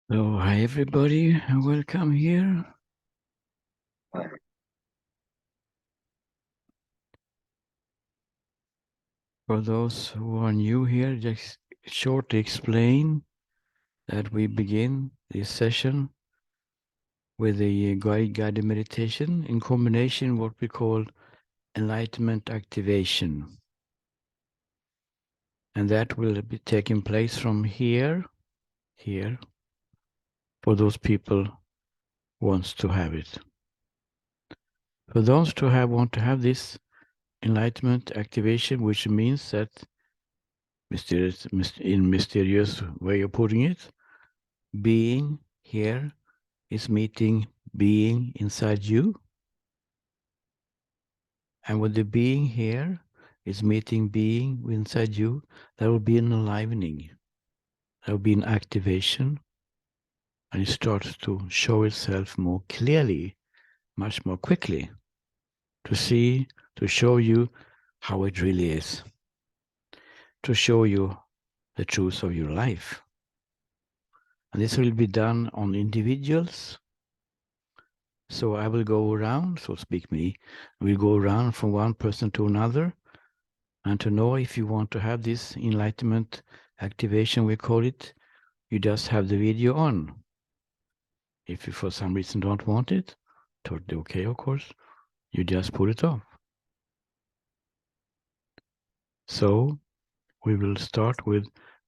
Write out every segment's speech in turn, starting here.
So, hi everybody, and welcome here. For those who are new here, just shortly explain that we begin this session with a guided meditation in combination with what we call enlightenment activation. And that will be taking place from here, for those people who wants to have it. For those who want to have this enlightenment activation, which means that mysterious way of putting it, being here is meeting being inside you. And with the being here is meeting being inside you, there will be an enlivening. There will be an activation. And it starts to show itself more clearly, much more quickly, to show you how it really is, to show you the truth of your life. And this will be done on individuals. So I will go around, so to speak me, we'll go around from one person to another, and to know if you want to have this enlightenment activation, we call it, you just have the video on. If you for some reason don't want it, totally okay, of course, you just put it off. So we will start with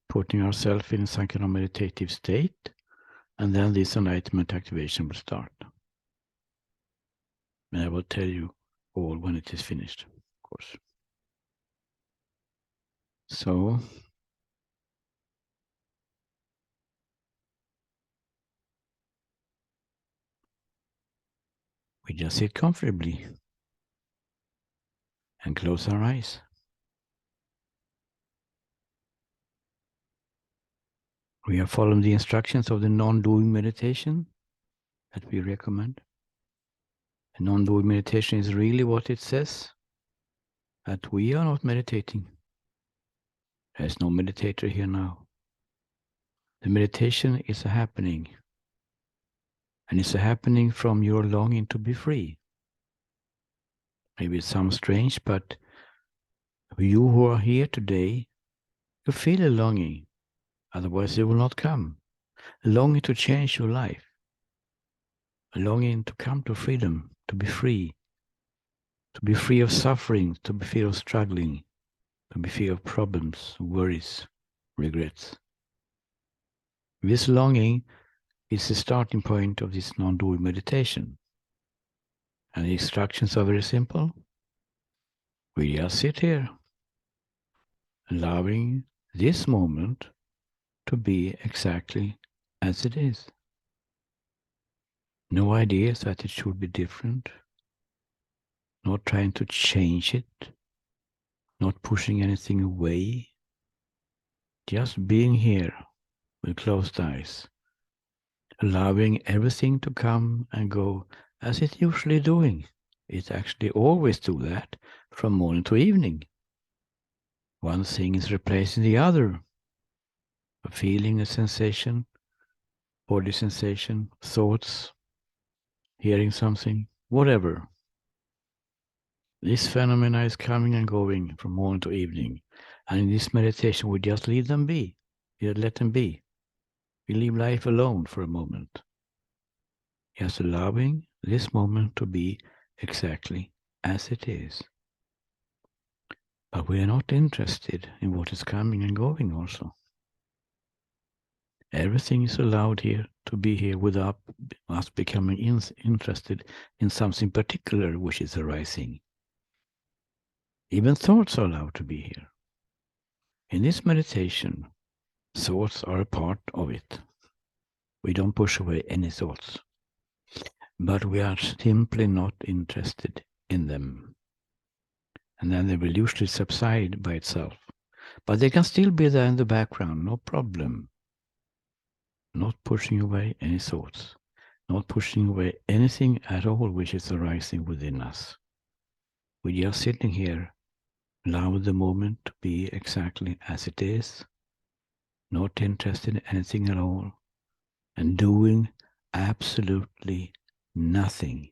putting ourselves in some kind of meditative state, and then this enlightenment activation will start. And I will tell you all when it is finished, of course. So we just sit comfortably and close our eyes. We are following the instructions of the non-doing meditation that we recommend. And non-doing meditation is really what it says, that we are not meditating. There's no meditator here now. The meditation is a happening. And it's a happening from your longing to be free. Maybe it sounds strange, but you who are here today, you feel a longing. Otherwise it will not come. A longing to change your life. A longing to come to freedom, to be free. To be free of suffering, to be free of struggling, to be free of problems, worries, regrets. This longing is the starting point of this non-doing meditation. And the instructions are very simple. We just sit here, allowing this moment to be exactly as it is. No ideas that it should be different. Not trying to change it. Not pushing anything away. Just being here with closed eyes. Allowing everything to come and go as it's usually doing. It actually always do that from morning to evening. One thing is replacing the other. A feeling, a sensation, body sensation, thoughts, hearing something, whatever. This phenomena is coming and going from morning to evening. And in this meditation, we just leave them be. We let them be. We leave life alone for a moment. Just allowing this moment to be exactly as it is. But we are not interested in what is coming and going also. Everything is allowed here to be here without us becoming interested in something particular which is arising. Even thoughts are allowed to be here. In this meditation, thoughts are a part of it. We don't push away any thoughts, but we are simply not interested in them. And then they will usually subside by itself. But they can still be there in the background, no problem. Not pushing away any thoughts, not pushing away anything at all which is arising within us. We are sitting here, allow the moment to be exactly as it is, not interested in anything at all, and doing absolutely nothing.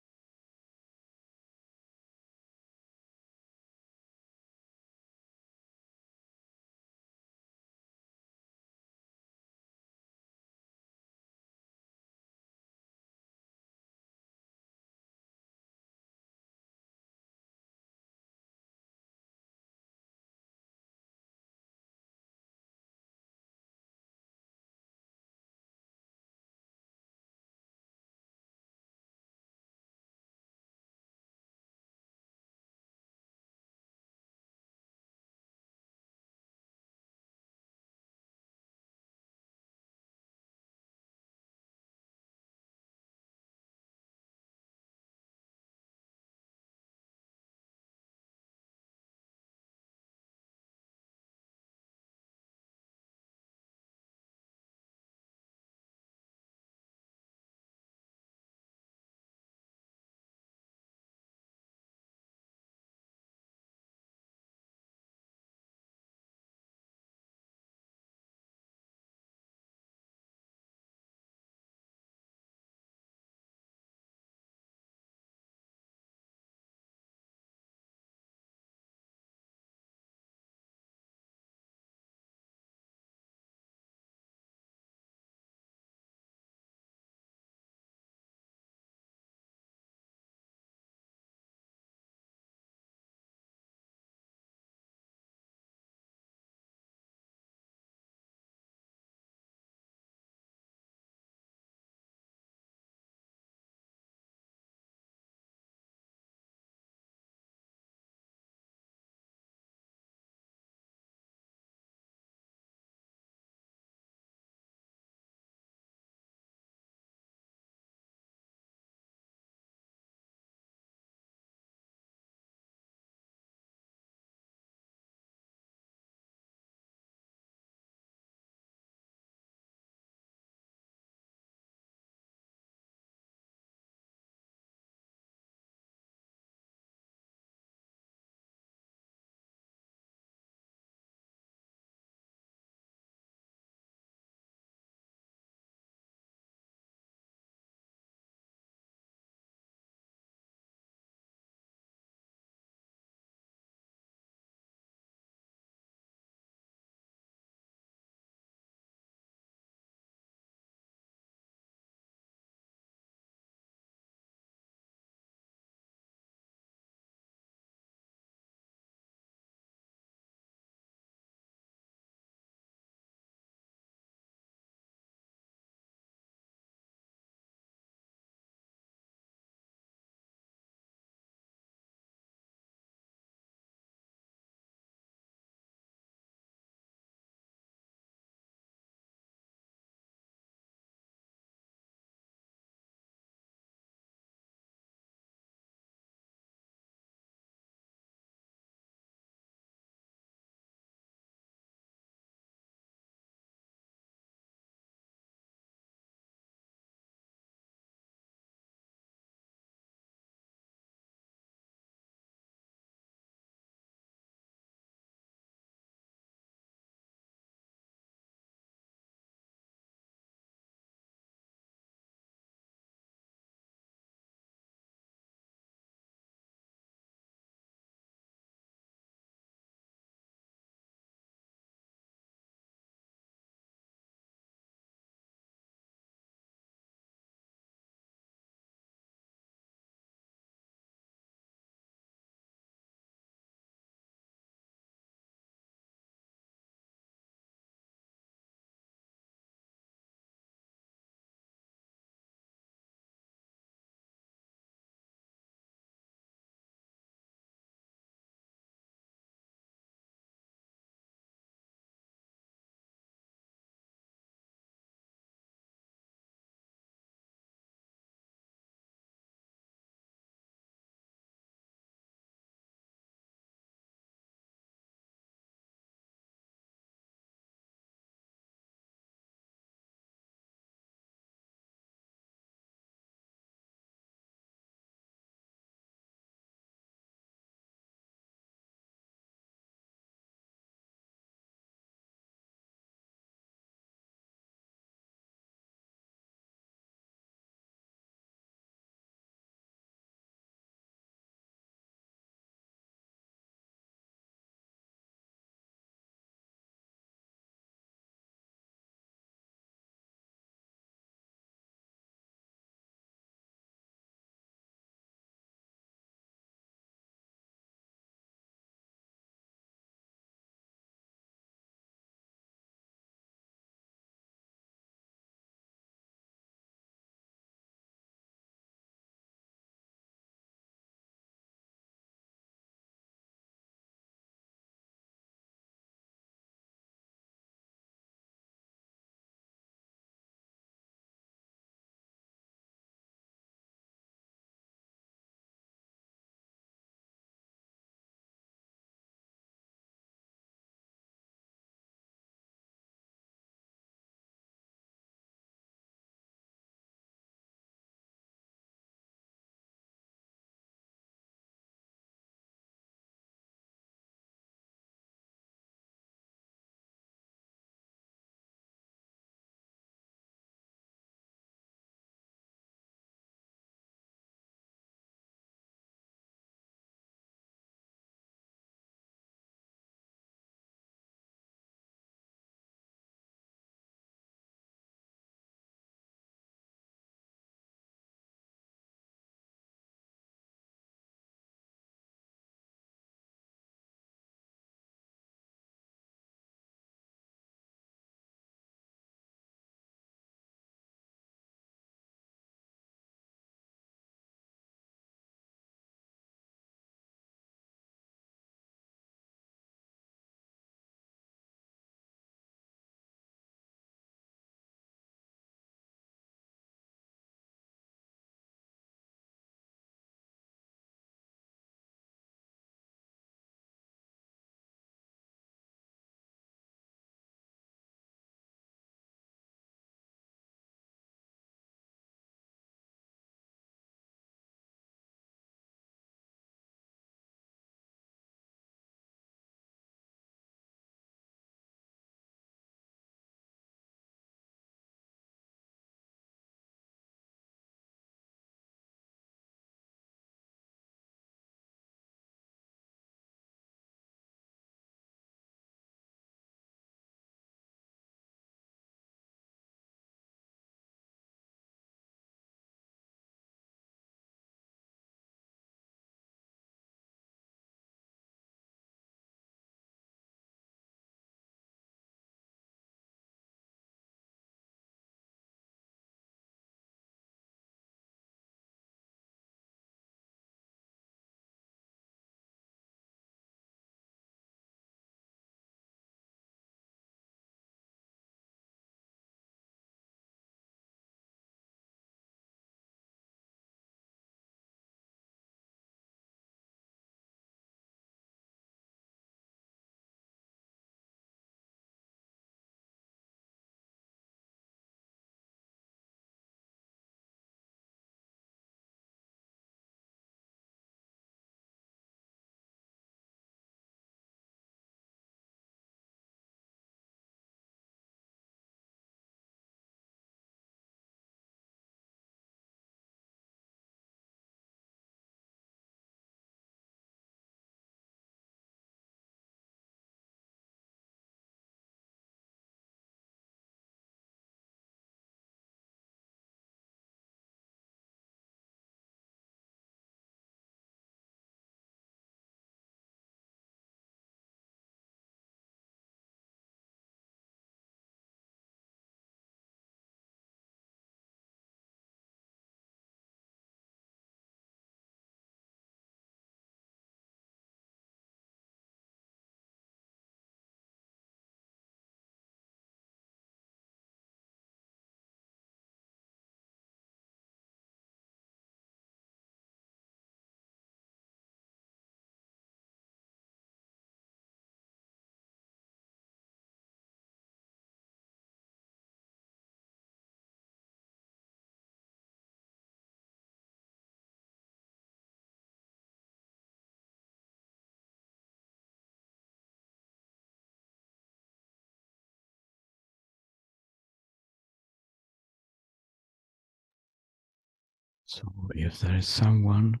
So if there is someone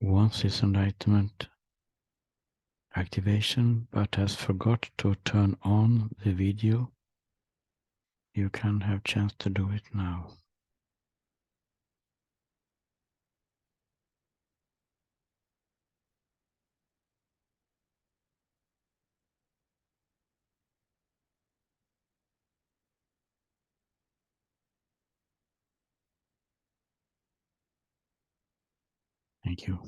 who wants this enlightenment activation but has forgot to turn on the video, you can have chance to do it now. Thank you.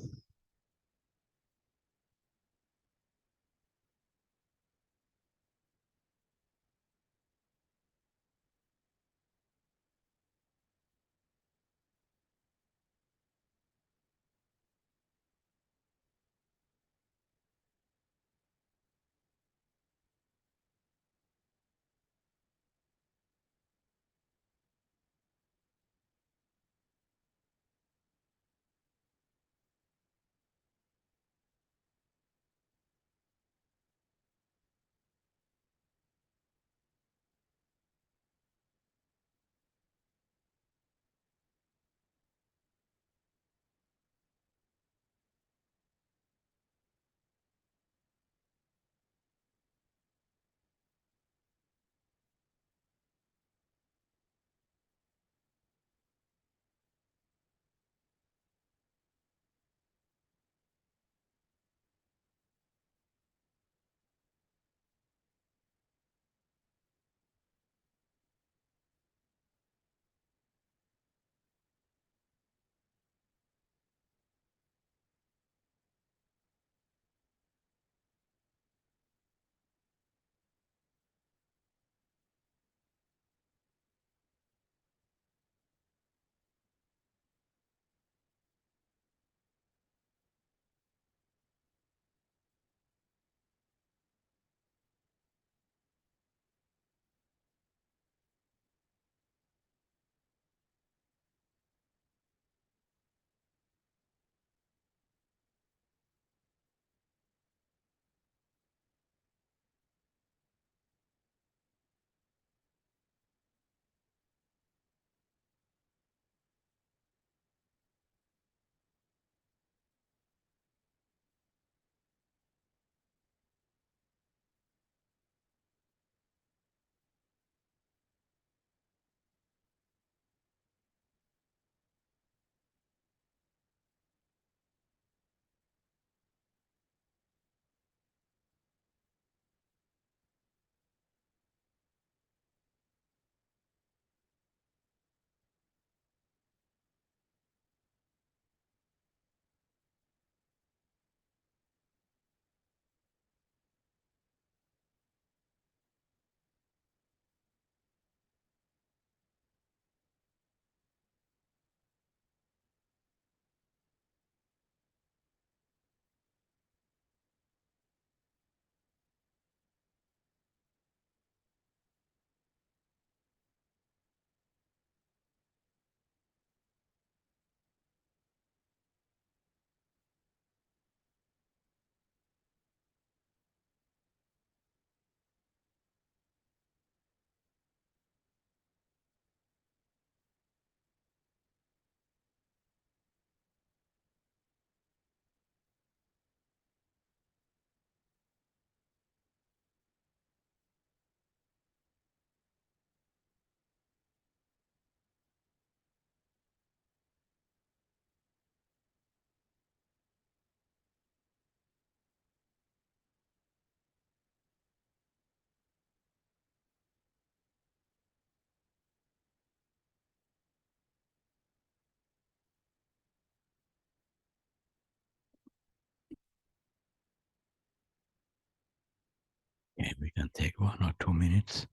Okay, we can take 1 or 2 minutes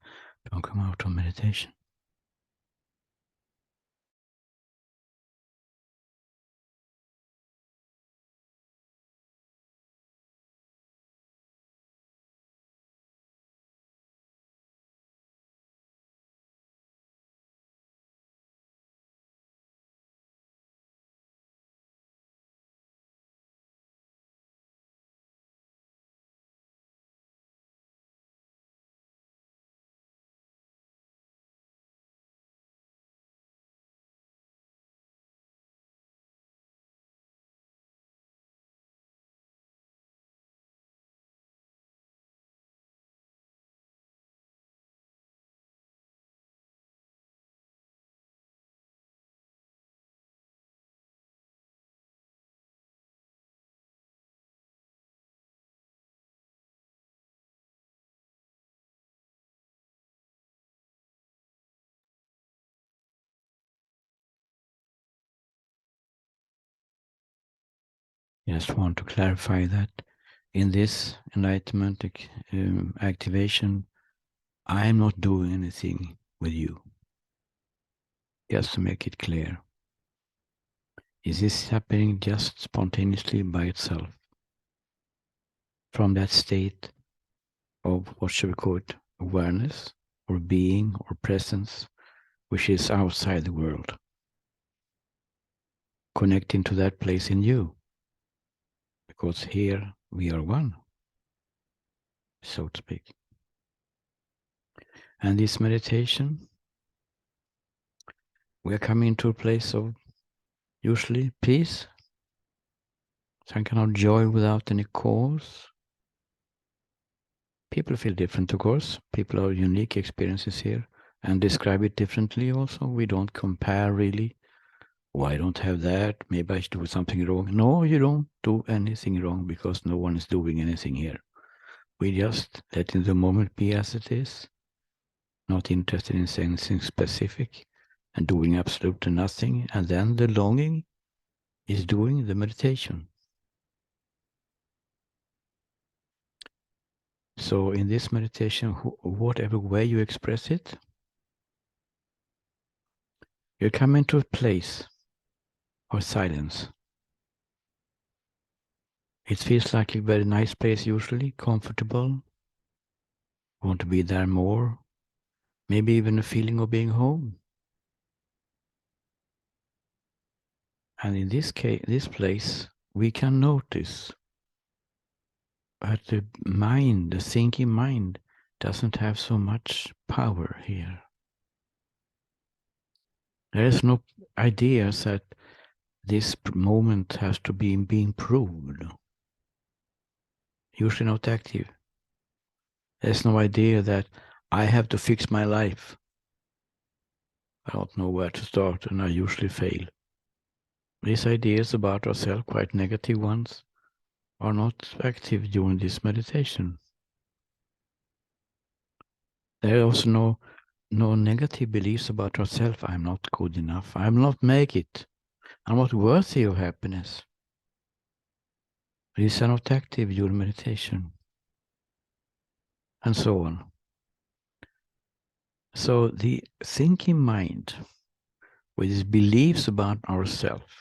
to come out of meditation. Just want to clarify that in this enlightenment activation, I am not doing anything with you. Just to make it clear. Is this happening just spontaneously by itself? From that state of, what should we call it, awareness or being or presence, which is outside the world, connecting to that place in you, because here we are one, so to speak. And this meditation, we are coming to a place of usually peace, some kind of joy without any cause. People feel different, of course. People have unique experiences here and describe it differently also. We don't compare really. Oh, I don't have that. Maybe I should do something wrong. No, you don't do anything wrong because no one is doing anything here. We just letting the moment be as it is, not interested in saying anything specific and doing absolutely nothing. And then the longing is doing the meditation. So in this meditation, whatever way you express it, you come into a place of silence. It feels like a very nice place usually, comfortable. Want to be there more. Maybe even a feeling of being home. And in this case, this place, we can notice that the mind, the thinking mind, doesn't have so much power here. There is no ideas that this moment has to be being proved. Usually not active. There's no idea that I have to fix my life. I don't know where to start and I usually fail. These ideas about ourselves, quite negative ones, are not active during this meditation. There are also no negative beliefs about ourselves. I'm not good enough. I'm not make it. I'm not worthy of happiness. These are not active during meditation. And so on. So the thinking mind with its beliefs about ourselves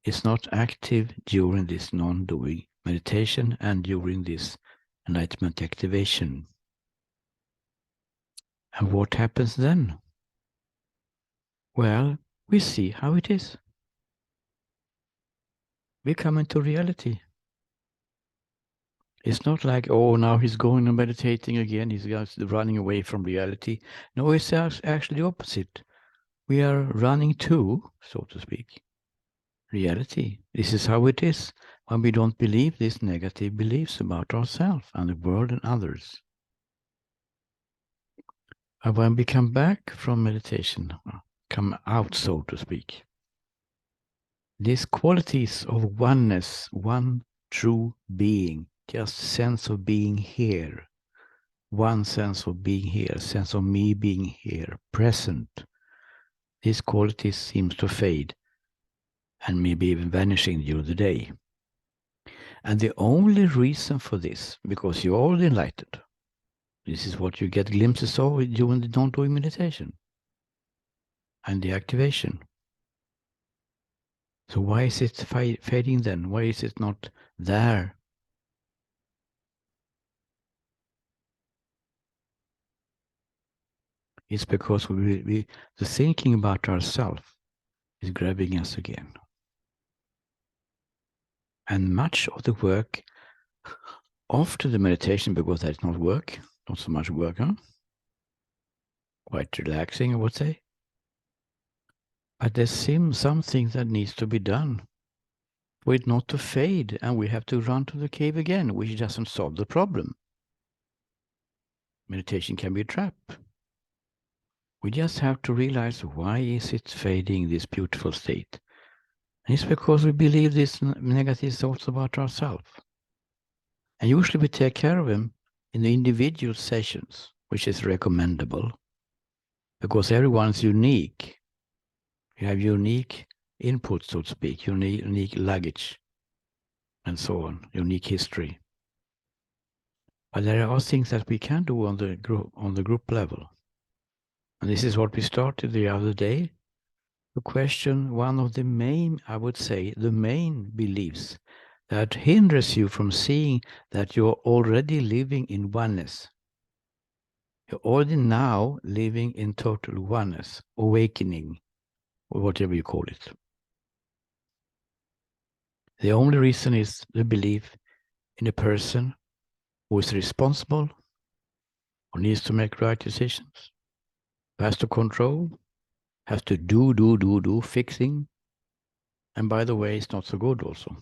is not active during this non-doing meditation and during this enlightenment activation. And what happens then? Well, we see how it is. We come into reality. It's not like, oh, now he's going and meditating again. He's just running away from reality. No, it's actually the opposite. We are running to, so to speak, reality. This is how it is when we don't believe these negative beliefs about ourselves and the world and others. And when we come back from meditation, come out, so to speak, these qualities of oneness, one true being, just sense of being here, one sense of being here, sense of me being here, present, these qualities seems to fade and maybe even vanishing during the day. And the only reason for this, because you're already enlightened, this is what you get glimpses of during the non-doing meditation and the activation. So why is it fading then? Why is it not there? It's because the thinking about ourselves is grabbing us again. And much of the work after the meditation, because that's not work, not so much work, huh? Quite relaxing, I would say. But there seems something that needs to be done for it not to fade, and we have to run to the cave again, which doesn't solve the problem. Meditation can be a trap. We just have to realize, why is it fading, this beautiful state? And it's because we believe these negative thoughts about ourselves. And usually we take care of them in the individual sessions, which is recommendable, because everyone's unique. You have unique input, so to speak, unique luggage. and so on, unique history. But there are things that we can do on the group level. And this is what we started the other day, to question one of the main, I would say, the main beliefs that hinders you from seeing that you're already living in oneness. You're already now living in total oneness, awakening, or whatever you call it. The only reason is the belief in a person who is responsible, who needs to make right decisions, who has to control, has to do, fixing. And by the way, it's not so good also.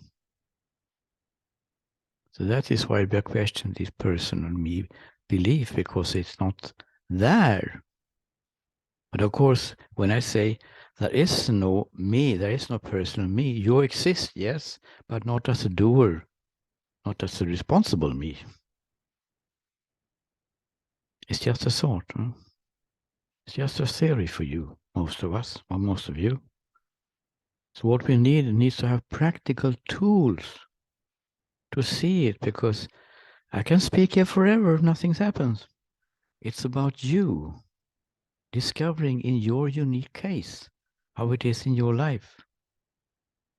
So that is why we question this person and me belief, because it's not there. But of course, when I say there is no me, there is no personal me, you exist, yes, but not as a doer, not as a responsible me. It's just a thought. Huh? It's just a theory for you, most of us, or most of you. So what we needs to have practical tools to see it, because I can speak here forever, nothing happens. It's about you discovering in your unique case how it is in your life.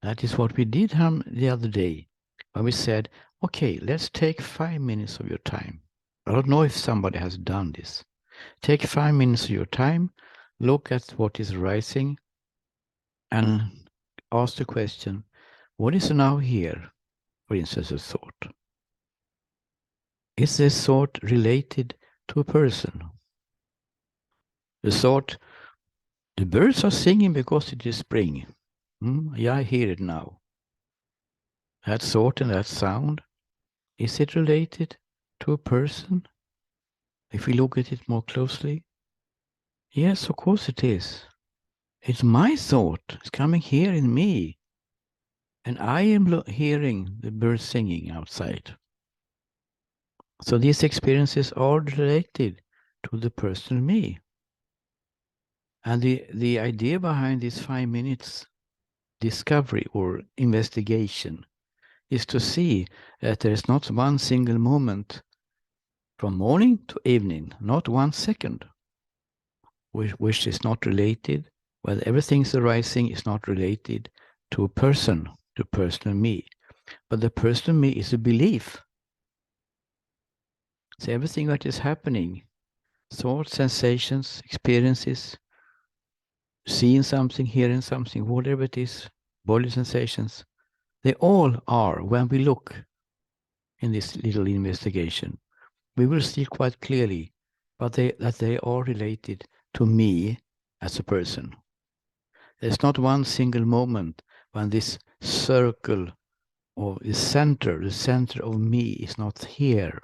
That is what we did the other day, when we said, okay, let's take 5 minutes of your time. I don't know if somebody has done this. Take 5 minutes of your time, look at what is rising, and ask the question, what is now here? For instance, a thought. Is this thought related to a person? The thought, the birds are singing because it is spring. Yeah, I hear it now. That thought and that sound, is it related to a person? If we look at it more closely, yes, of course it is. It's my thought. It's coming here in me. And I am hearing the birds singing outside. So these experiences are related to the personal me. And the idea behind this 5 minutes discovery or investigation is to see that there is not one single moment from morning to evening, not 1 second, which is not related, well, everything's arising is not related to a person, to personal me. But the personal me is a belief. So everything that is happening, thoughts, sensations, experiences, seeing something, hearing something, whatever it is, body sensations, they all are, when we look in this little investigation, we will see quite clearly that they are related to me as a person. There's not one single moment when this circle or the center of me is not here.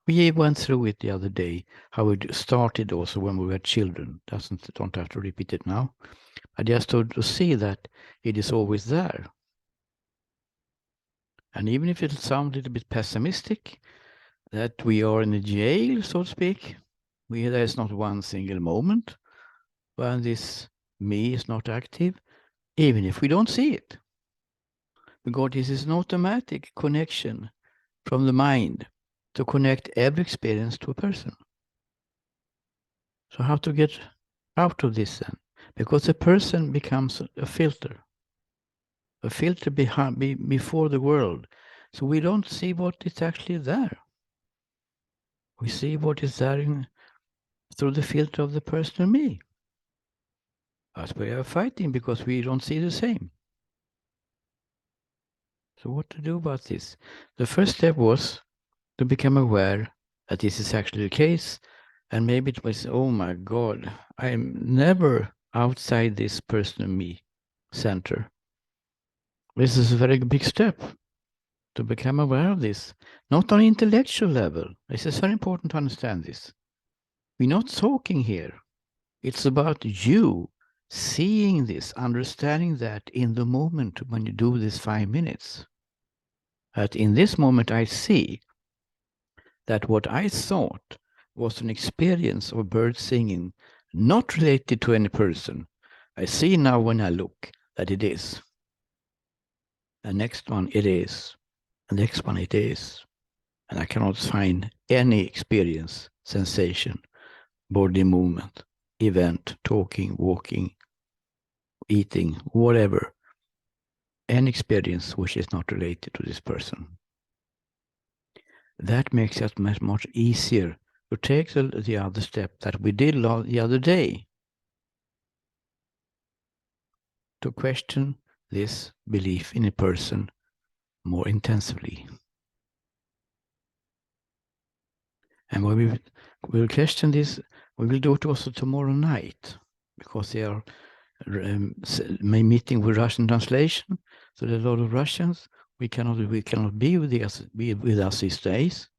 We went through it the other day, how it started also when we were children. Don't have to repeat it now. I just to see that it is always there. And even if it sounds a little bit pessimistic, that we are in a jail, so to speak, there is not one single moment when this me is not active, even if we don't see it. Because this is an automatic connection from the mind to connect every experience to a person. So how to get out of this then? Because a person becomes a filter before the world. So we don't see what is actually there. We see what is there through the filter of the personal me. As we are fighting because we don't see the same. So what to do about this? The first step was to become aware that this is actually the case. And maybe it was, oh my God, I'm never outside this personal me center. This is a very big step to become aware of this. Not on intellectual level. This is very important to understand this. We're not talking here. It's about you seeing this, understanding that in the moment when you do this 5 minutes. That in this moment I see that what I thought was an experience of birds singing, not related to any person. I see now when I look that it is. The next one, it is. And the next one it is. And I cannot find any experience, sensation, body movement, event, talking, walking, eating, whatever, any experience which is not related to this person. That makes it much easier to take the other step that we did the other day, to question this belief in a person more intensively. And when we will question this, we will do it also tomorrow night, because they are meeting with Russian translation. So there are a lot of Russians. We cannot be with us these days.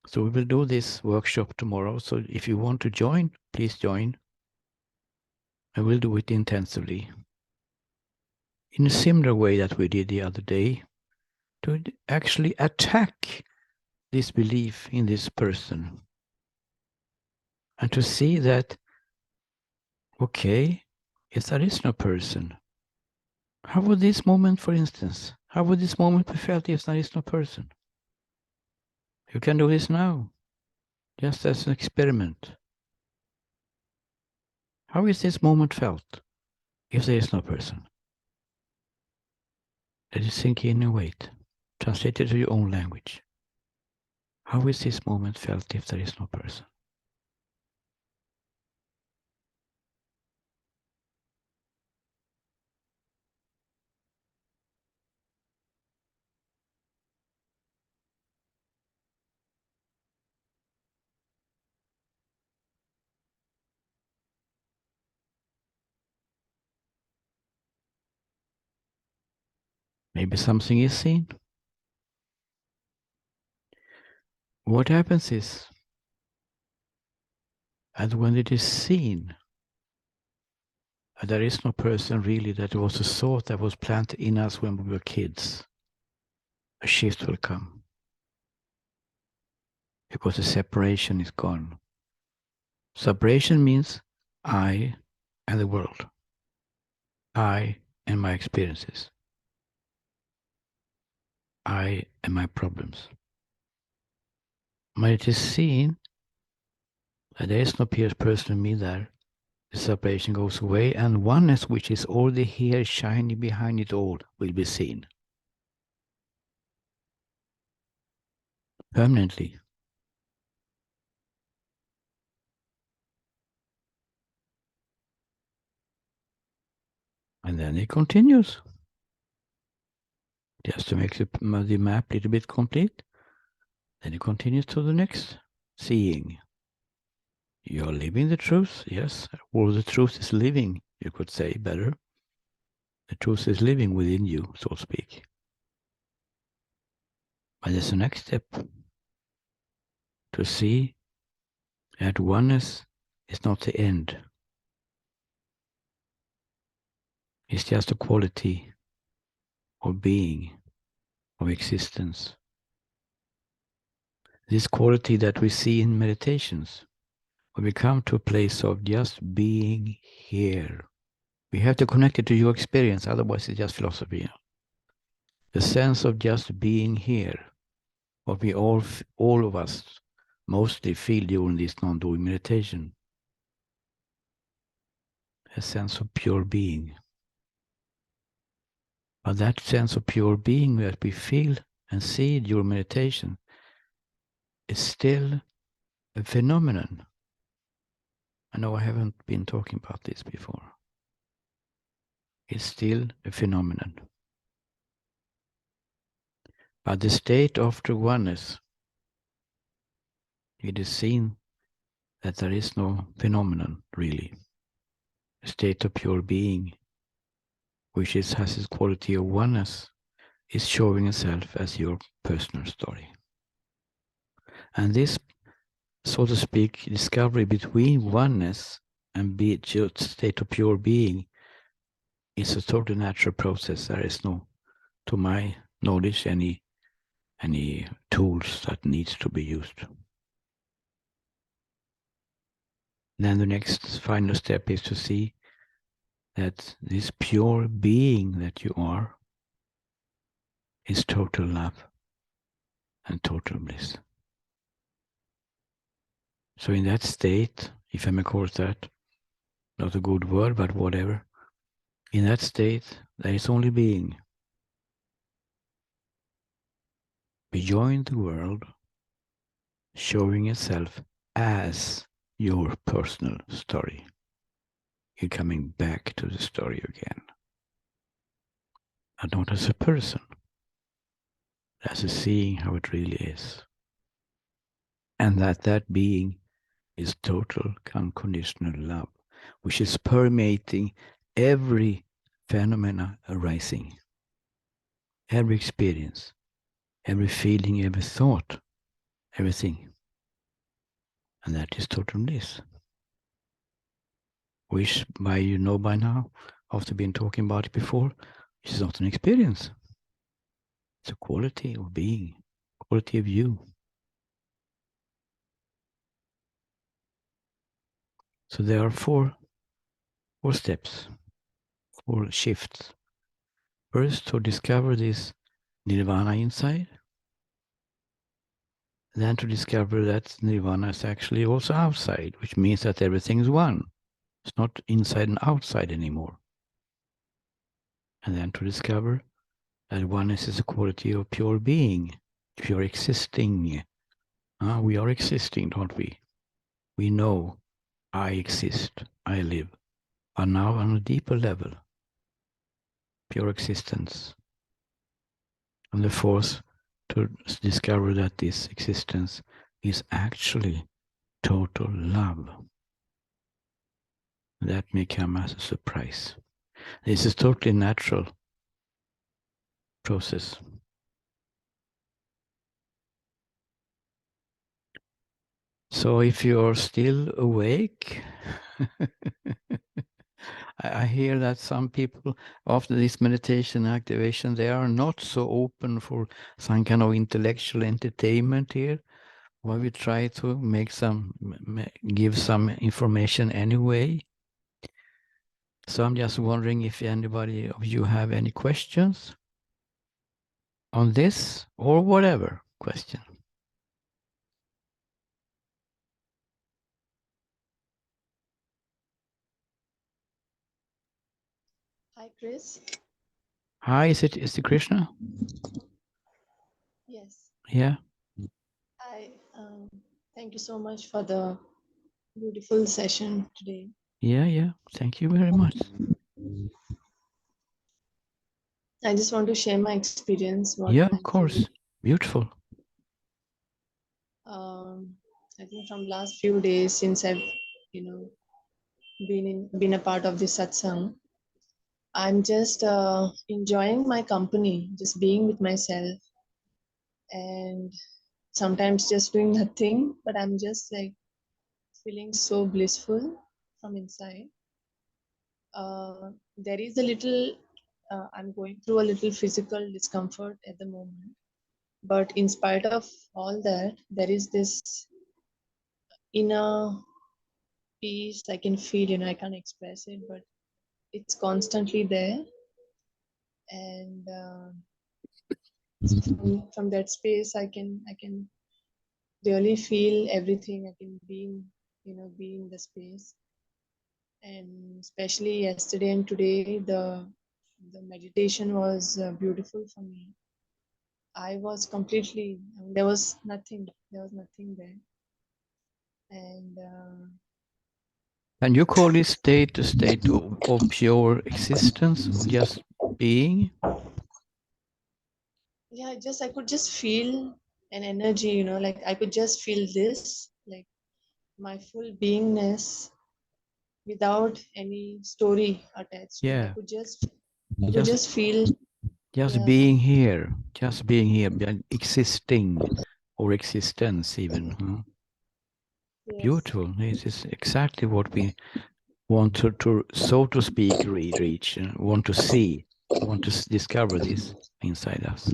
So we will do this workshop tomorrow. So if you want to join, please join. And we'll do it intensively, in a similar way that we did the other day, to actually attack this belief in this person. And to see that, okay, if there is no person, how would this moment, for instance, how would this moment be felt if there is no person? You can do this now, just as an experiment. How is this moment felt if there is no person? Let it sink in and wait. Translate it to your own language. How is this moment felt if there is no person? Maybe something is seen. What happens is, and when it is seen, there is no person really, that was a thought that was planted in us when we were kids. A shift will come, because the separation is gone. Separation means I and the world. I and my experiences. I and my problems. When it is seen that there is no person in me there, the separation goes away, and oneness, which is already here, shining behind it all, will be seen. Permanently. And then it continues. Just to make the map a little bit complete. Then it continues to the next seeing. You're living the truth, yes. Or the truth is living, you could say better. The truth is living within you, so to speak. But there's the next step. To see that oneness is not the end. It's just a quality of being, of existence. This quality that we see in meditations, when we come to a place of just being here. We have to connect it to your experience, otherwise it's just philosophy. The sense of just being here, what we all of us mostly feel during this non-doing meditation. A sense of pure being. But that sense of pure being that we feel and see during meditation is still a phenomenon. I know I haven't been talking about this before. It's still a phenomenon. But the state after oneness, it is seen that there is no phenomenon really. A state of pure being, which has its quality of oneness, is showing itself as your personal story. And this, so to speak, discovery between oneness and state of pure being is a totally natural process. There is no, to my knowledge, any tools that needs to be used. Then the next final step is to see that this pure being that you are is total love and total bliss. So in that state, if I may call that, not a good word, but whatever, in that state, there is only being. Beyond the world, showing itself as your personal story. You're coming back to the story again. And not as a person, as a seeing how it really is. And that being is total unconditional love, which is permeating every phenomena arising, every experience, every feeling, every thought, everything. And that is total bliss. Which by you know by now, after being talking about it before, it's not an experience. It's a quality of being, quality of you. So there are four steps, 4 shifts. First, to discover this nirvana inside. Then to discover that nirvana is actually also outside, which means that everything is one. It's not inside and outside anymore. And then to discover that oneness is a quality of pure being, pure existing. We are existing, don't we? We know I exist, I live. But now on a deeper level, pure existence. And the fourth, to discover that this existence is actually total love. That may come as a surprise. This is totally natural process. So if you're still awake, I hear that some people after this meditation activation, they are not so open for some kind of intellectual entertainment here. Well, we try to give some information anyway. So I'm just wondering if anybody of you have any questions on this or whatever question. Hi, Chris. Hi, is it Krishna? Yes. Yeah. Hi. Thank you so much for the beautiful session today. Yeah. Thank you very much. I just want to share my experience, what Yeah, of I'm feeling. course. Beautiful. I think from last few days since I've, been a part of this satsang, I'm just enjoying my company, just being with myself, and sometimes just doing nothing, but I'm just like feeling so blissful from inside. There is a little, I'm going through a little physical discomfort at the moment. But in spite of all that, there is this inner peace I can feel, I can't express it, but it's constantly there. And from that space, I can really feel everything. I can be in the space. And especially yesterday and today, the meditation was beautiful for me. I was completely, there was nothing there. And And you call this state a state of pure existence, of just being? yeah, I could just feel an energy, like I could just feel this, like my full beingness without any story attached to it. Yeah. I could Just just feel, just yeah, being here. Just being here, existing or existence even. yes. Beautiful. This is exactly what we want to so to speak, reach, want to see, want to discover this inside us.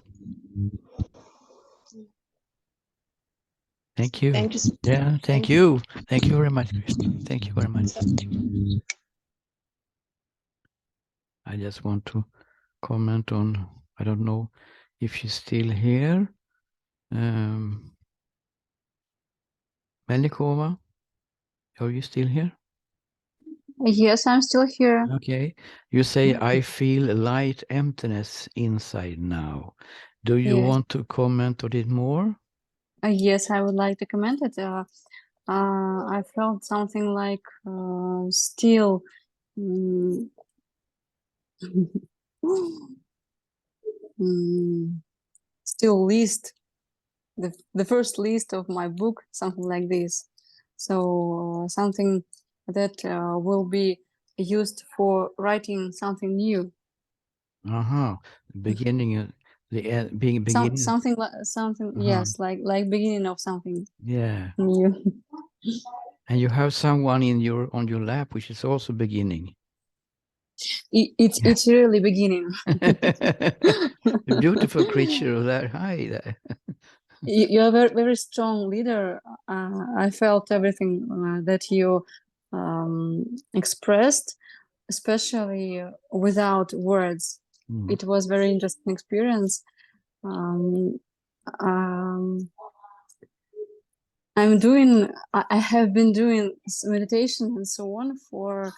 Thank you. Thank you. Yeah, thank Thank you. you. Thank you very much, Krishna. Thank you very much. I just want to comment on, I don't know if she's still here. Melikova, are you still here? Yes, I'm still here. Okay. You say, I feel a light emptiness inside now. Do you Yes. want to comment on it more? Yes, I would like to comment it. I felt something like still mm, still list the first list of my book, something like this. So something that will be used for writing something new. Uh-huh. Beginning, the end, beginning. Something like something. Yes, like beginning of something Yeah. new. And you have someone in on your lap, which is also beginning. It's really beginning. A beautiful creature there. Hi there. You're a very, very strong leader. I felt everything that you expressed, especially without words. Mm. It was very interesting experience. Um, um, I have been doing meditation and so on for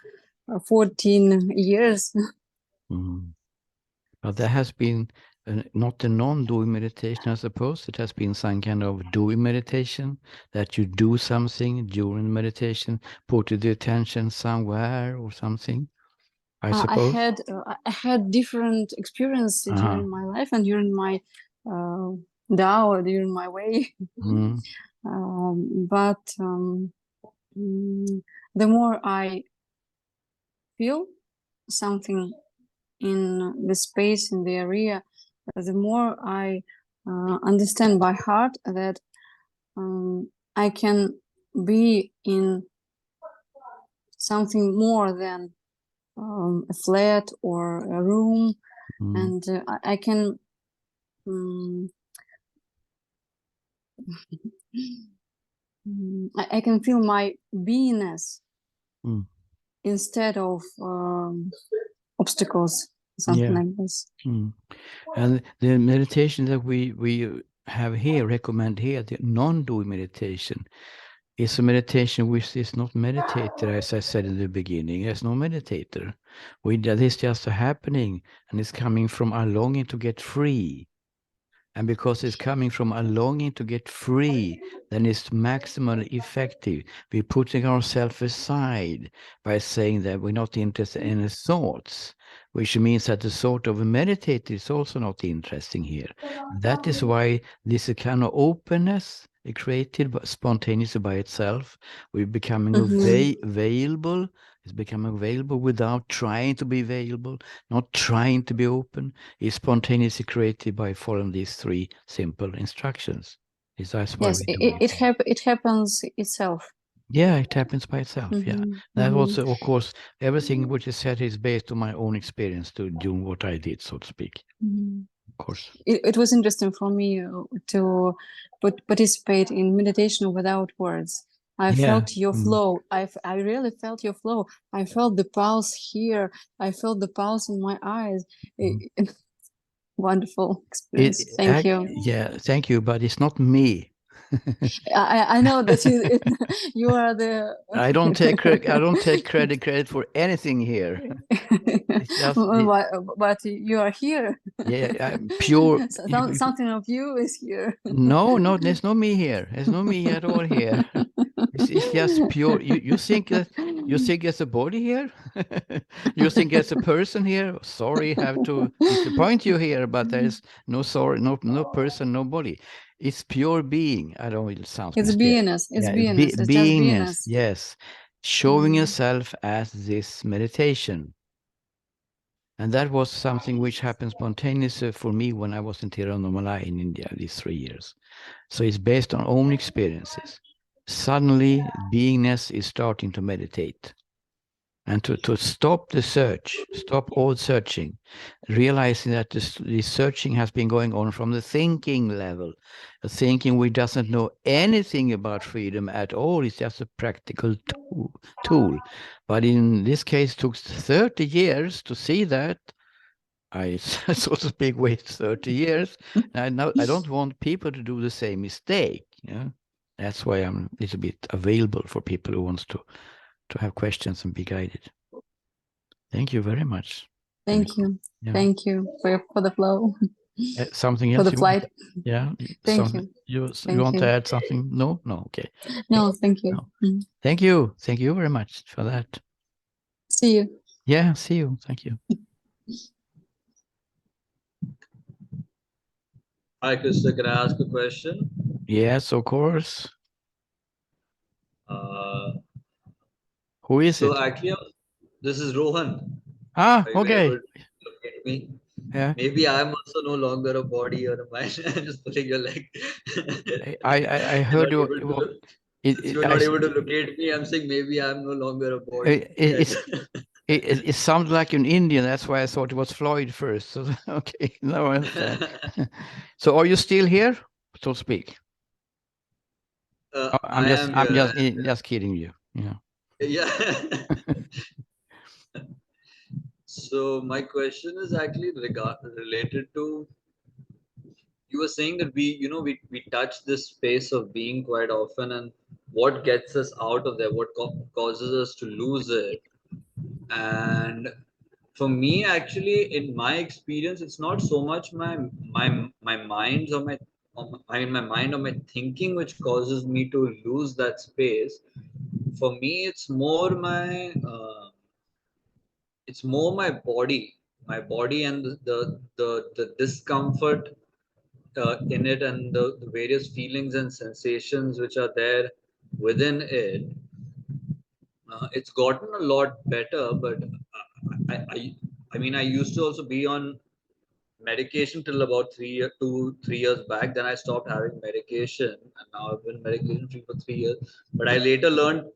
14 years. Mm. But there has been not a non-doing meditation, I suppose. It has been some kind of doing meditation, that you do something during meditation, put the attention somewhere or something, I suppose. I had different experience during my life and during my Dao, during my way. Mm. But the more I feel something in the space, in the area, the more I understand by heart that I can be in something more than a flat or a room, and I can I can feel my beingness instead of obstacles, something like this. And the meditation that we have here, recommend here, the non-doing meditation, is a meditation which is not meditator, as I said in the beginning. There's no meditator. That is just a happening, and it's coming from our longing to get free. And because it's coming from a longing to get free, then it's maximally effective. We're putting ourselves aside by saying that we're not interested in the thoughts, which means that the thought of a meditator is also not interesting here. That is why this kind of openness is created spontaneously by itself. We're becoming available. It's becoming available without trying to be available, not trying to be open. It's spontaneously created by following these three simple instructions. That's why Yes, we do it. it happens itself. Yeah, it happens by itself. Yeah, that also, of course, everything which is said is based on my own experience to do what I did, so to speak. Of course. It was interesting for me to participate in meditation without words. I felt your flow. I really felt your flow. I felt the pulse here. I felt the pulse in my eyes. Wonderful experience. Thank you. Yeah, thank you. But it's not me. I know that you are the. I don't take credit for anything here. It's just but you are here. Yeah, I'm pure. Something of you is here. No, there's no me here. There's no me at all here. It's just pure. You think there's a body here? You think there's a person here? Sorry, have to disappoint you here, but there's no person, no body. It's pure being. I don't know, it sounds It's mysterious. beingness. It's Yeah, beingness. It's just beingness. beingness. Yes, showing yourself as this meditation. And that was something which happened spontaneously for me when I was in Tiruvannamalai in India these 3 years. So it's based on own experiences. Suddenly, beingness is starting to meditate. And to stop the search, stop all searching, realizing that the searching has been going on from the thinking level, a thinking which doesn't know anything about freedom at all. It's just a practical tool. But in this case, it took 30 years to see that I, so to speak, waited 30 years. And I don't want people to do the same mistake. Yeah, that's why I'm a little bit available for people who wants to have questions and be guided. Thank you very much. Thank you. Yeah. Thank you for the flow. Something For else? the flight. Yeah. Thank you. You Thank want to you. add something? No. Okay. No, thank you. No. Thank you. Thank you very much for that. See you. Yeah. See you. Thank you. Hi, Krista. Can I ask a question? Yes, of course. Uh, Who is so it? actually, this is Rohan. Ah, Are you okay. able to look at me? Yeah. Maybe I'm also no longer a body or a mind. I'm just pulling your leg. I You're heard not you. able to look. It, Since it, you're I, not able to locate me, I'm saying maybe I'm no longer a body. it, it sounded like an Indian. That's why I thought it was Floyd first. So, okay, now I understand. So, are you still here, so to speak? I am here. Just kidding you. Yeah. Yeah. So my question is actually related to, you were saying that we touch this space of being quite often, and what gets us out of there, what causes us to lose it. And for me, actually, in my experience, it's not so much my minds my mind or my thinking which causes me to lose that space. For me, it's more my body and the discomfort in it, and the various feelings and sensations which are there within it. It's gotten a lot better, but I mean, I used to also be on medication till about 3 years back. Then I stopped having medication, and now I've been medication free for 3 years. But I later learned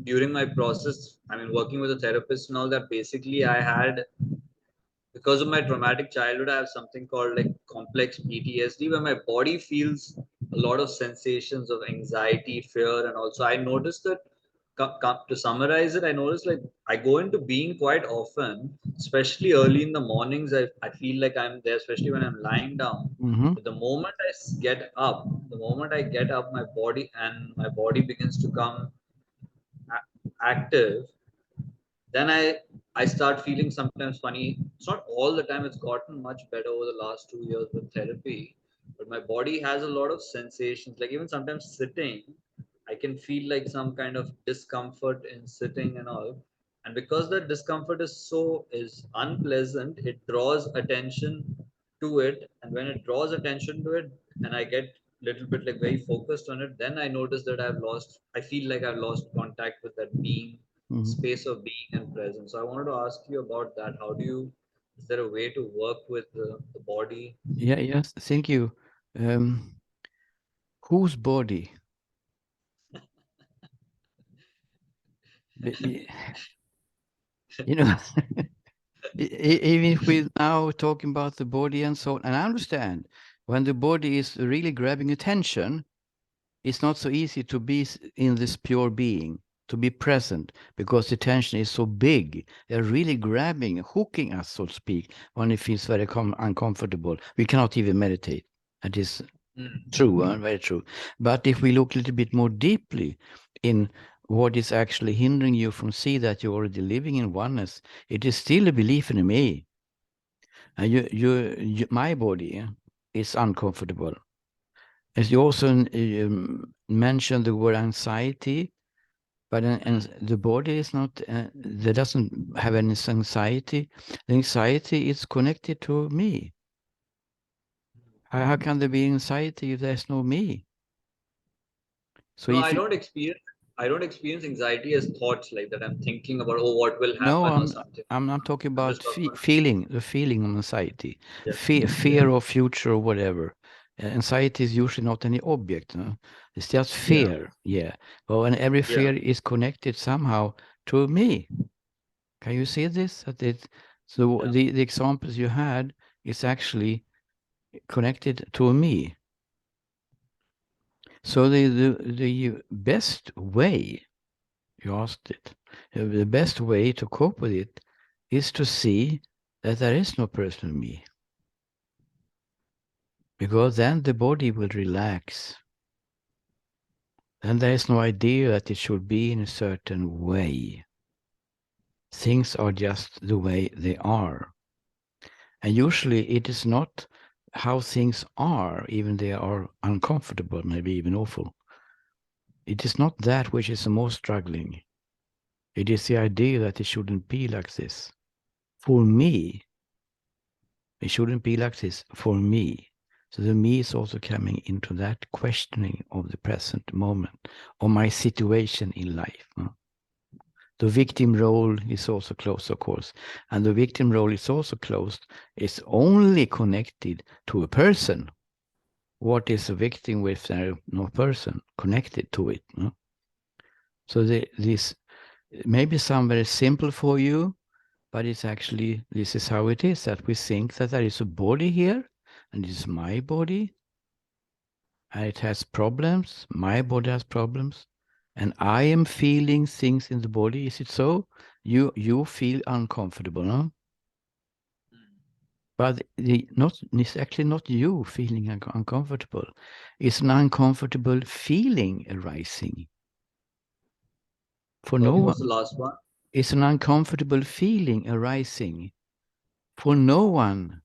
during my process, I mean, working with a therapist and all, that basically I had, because of my traumatic childhood, I have something called like complex PTSD, where my body feels a lot of sensations of anxiety, fear, and also I noticed that, to summarize it, I noticed like I go into being quite often, especially early in the mornings. I feel like I'm there, especially when I'm lying down. Mm-hmm. But the moment I get up, my body begins to come active. Then I start feeling sometimes funny. It's not all the time. It's gotten much better over the last 2 years with therapy. But my body has a lot of sensations. Like even sometimes sitting, I can feel like some kind of discomfort in sitting and all. And because that discomfort is unpleasant, it draws attention to it. And when it draws attention to it, and I get little bit like very focused on it, then I notice that I feel like I've lost contact with that being, space of being and presence. So I wanted to ask you about that. Is there a way to work with the body? Yeah. Yes. Thank you. Whose body? You know, even if we're now talking about the body and so on, and I understand when the body is really grabbing attention, it's not so easy to be in this pure being, to be present, because the tension is so big. They're really grabbing, hooking us, so to speak, when it feels very uncomfortable. We cannot even meditate. That is true, very true. But if we look a little bit more deeply in what is actually hindering you from see that you're already living in oneness, it is still a belief in me. And my body is uncomfortable. As you also mentioned the word anxiety, but and the body is not, there doesn't have any anxiety. The anxiety is connected to me. How can there be anxiety if there's no me? So No, if you, I don't experience anxiety as thoughts like that. I'm thinking about, oh, what will no, happen or something. I'm not talking I'm about just talking about, feeling, the feeling of anxiety, yeah, fear of future or whatever. Anxiety is usually not any object. No? It's just yeah, fear. Yeah. Well, and every yeah. fear is connected somehow to me. Can you see this? So Yeah. the examples you had is actually connected to me. So the best way, you asked it, the best way to cope with it is to see that there is no personal me. Because then the body will relax. Then there is no idea that it should be in a certain way. Things are just the way they are. And usually it is not how things are, even they are uncomfortable, maybe even awful. It is not that which is the most struggling. It is the idea that it shouldn't be like this. For me, it shouldn't be like this for me. So the me is also coming into that questioning of the present moment, of my situation in life. The victim role is also closed, of course. And the victim role is also closed. It's only connected to a person. What is a victim with there no person connected to it? No? So this may be some very simple for you, but it's actually, this is how it is, that we think that there is a body here, and it is my body, and it has problems, my body has problems, and I am feeling things in the body. Is it so? You feel uncomfortable, no? But it's actually not you feeling uncomfortable. It's an uncomfortable feeling arising. For no Sorry, one. what's the last one? It's an uncomfortable feeling arising. For no one.